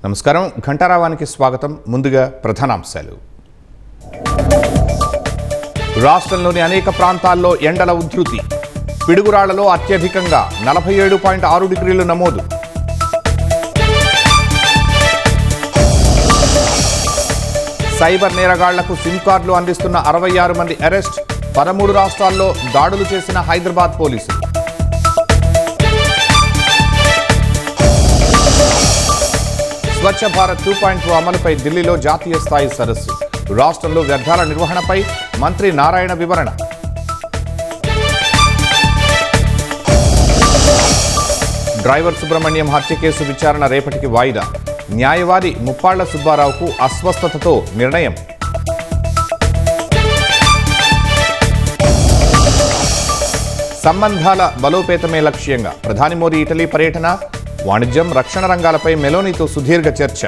నమస్కారం ఘంటారావానికి స్వాగతం. ముందుగా ప్రధానాంశాలు. రాష్ట్రంలోని అనేక ప్రాంతాల్లో ఎండల ఉధృతి. పిడుగురాళ్లలో అత్యధికంగా 47.6 డిగ్రీలు నమోదు. సైబర్ నేరగాళ్లకు సిమ్ కార్డులు అందిస్తున్న 66 మంది అరెస్ట్. 13 రాష్ట్రాల్లో దాడులు చేసిన హైదరాబాద్ పోలీసులు. స్వచ్ఛ భారత్ 2.0 అమలుపై ఢిల్లీలో జాతీయ స్థాయి సదస్సు. రాష్ట్రంలో వ్యర్థాల నిర్వహణపై మంత్రి నారాయణ వివరణ. డ్రైవర్ సుబ్రహ్మణ్యం హత్య కేసు విచారణ రేపటికి వాయిదా. న్యాయవాది ముప్పాళ్ల సుబ్బారావుకు అస్వస్థతతో నిర్ణయం. సంబంధాల బలోపేతమే లక్ష్యంగా ప్రధాని మోదీ ఇటలీ పర్యటన. వాణిజ్యం, రక్షణ రంగాలపై మెలోనీతో సుదీర్ఘ చర్చ.